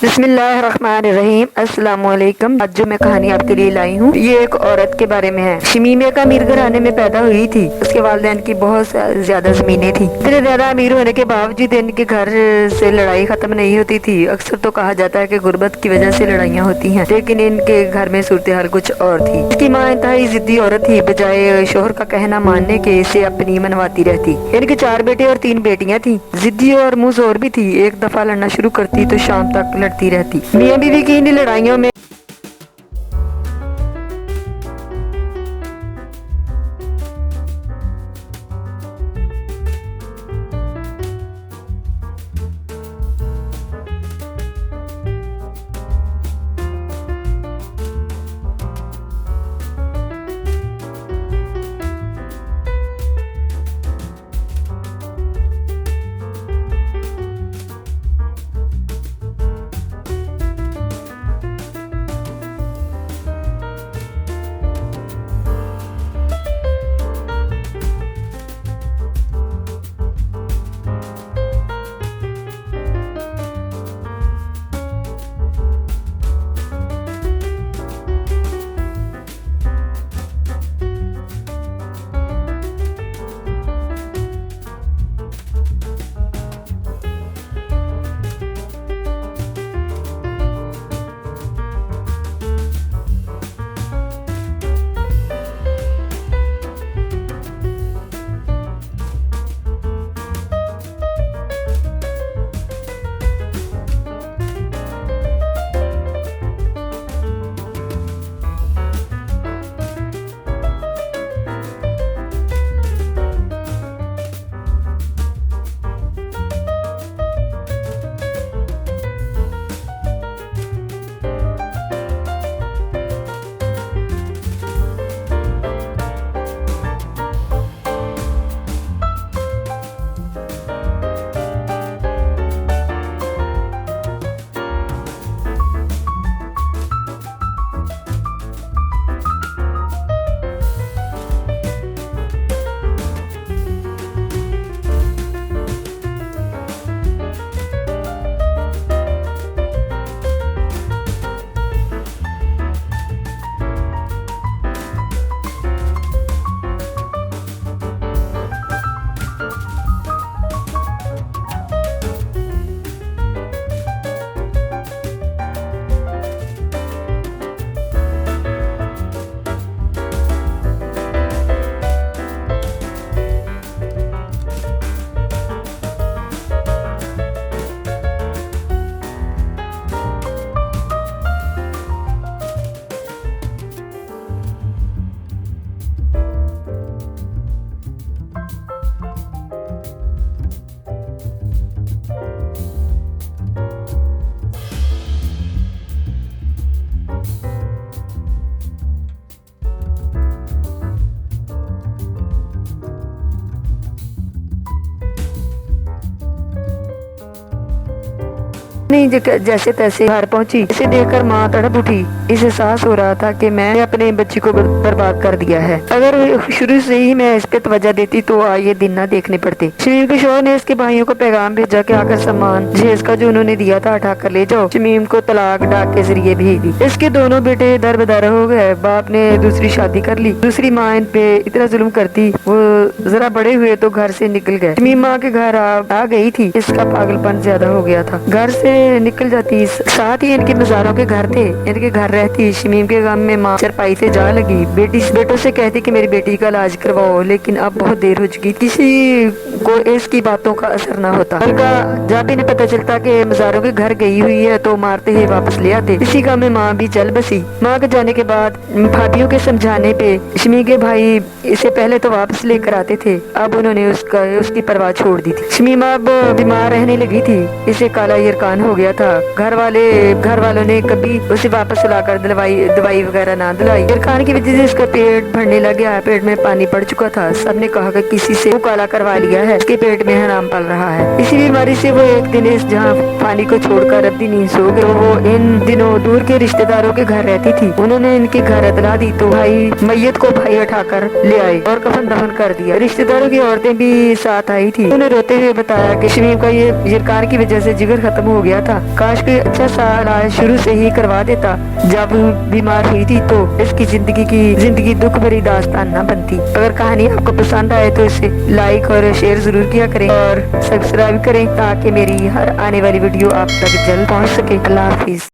बिस्मिल्लाहिर्रहमानिर्रहीम। अस्सलाम वालेकुम। आज जो मैं कहानी आपके लिए लाई हूँ ये एक औरत के बारे में है। शमीम एक अमीर घराने में पैदा हुई थी। उसके वालिदैन की बहुत ज्यादा जमीनें थी। इतने ज्यादा अमीर होने के बावजूद इनके घर से लड़ाई खत्म नहीं होती थी। अक्सर तो कहा जाता है कि गुर्बत की वजह से लड़ाइयाँ होती हैं, लेकिन इनके घर में सूरत हाल कुछ और थी। इसकी माँ इंतहाई जिद्दी औरत थी। बजाय शोहर का कहना मानने के इसे अपनी मनवाती रहती। इनके 4 बेटे और 3 बेटियां थी। जिद्दी और मुँह जोर भी थी। एक दफा लड़ना शुरू करती तो शाम तक लड़ती रहती। मियाँ बीवी की इन लड़ाइयों में नहीं जैसे तैसे घर पहुंची। इसे देखकर माँ तड़प उठी। इसे एहसास हो रहा था कि मैंने अपने बच्ची को बर्बाद कर दिया है। अगर शुरू से ही मैं इस पे तवज्जो देती तो ये दिन ना देखने पड़ते। शमीम के शौहर ने इसके भाइयों को पैगाम भेजा कि आकर सामान जहेज का जो उन्होंने दिया था उठा कर ले जाओ। शमीम को तलाक डाक के जरिए भेज दी। इसके दोनों बेटे दर बदर हो गए। बाप ने दूसरी शादी कर ली। दूसरी माँ इन पे इतना जुल्म करती। वो जरा बड़े हुए तो घर से निकल गए। शमीम माँ के घर आ गई थी। इसका पागलपन ज्यादा हो गया था। घर से निकल जाती। साथ ही इनके मज़ारों के घर थे। इनके घर रहती। शमीम के गम में माँ चरपाई से जा लगी। बेटों से कहती कि मेरी बेटी का इलाज करवाओ, लेकिन अब बहुत देर हो चुकी। किसी को इसकी बातों का असर न होता। हल्का जब इन्हें पता चलता कि मज़ारों के घर गई हुई है तो मारते ही वापस ले आते। इसी गम में माँ भी चल बसी। माँ के जाने के बाद भाभीयों के समझाने पे शमीम के भाई इसे पहले तो वापस लेकर आते थे। अब उन्होंने उसकी परवाह छोड़ दी थी। शमीम अब बीमार रहने लगी थी। इसे काला यरकान हो गया था। घर वालों ने कभी उसे वापस लाकर दवाई वगैरह ना दिलाई। यरकान की वजह से इसका पेट भरने लग गया। पेट में पानी पड़ चुका था। सबने कहा कि किसी से काला करवा लिया है, इसके पेट में हराम पल रहा है। इसी बीमारी से वो एक दिन इस जहाँ पानी को छोड़कर अब भी नहीं सो गए। वो इन दिनों दूर के रिश्तेदारों के घर रहती थी। उन्होंने इनके घर इतला दी तो मैयत को भाई उठाकर ले आए और कफन दफन कर दिया। रिश्तेदारों की औरतें भी साथ आई थी। उन्होंने रोते हुए बताया कि शमीम का ये यरकान की वजह से जिगर खत्म हो गया था। काश कोई अच्छा सा इलाज शुरू से ही करवा देता। जब बीमार हुई थी तो इसकी जिंदगी दुख भरी दास्तान न बनती। अगर कहानी आपको पसंद आए तो इसे लाइक और शेयर जरूर किया करें और सब्सक्राइब करें ताकि मेरी हर आने वाली वीडियो आप तक जल्द पहुंच सके। अल्लाह हाफिज।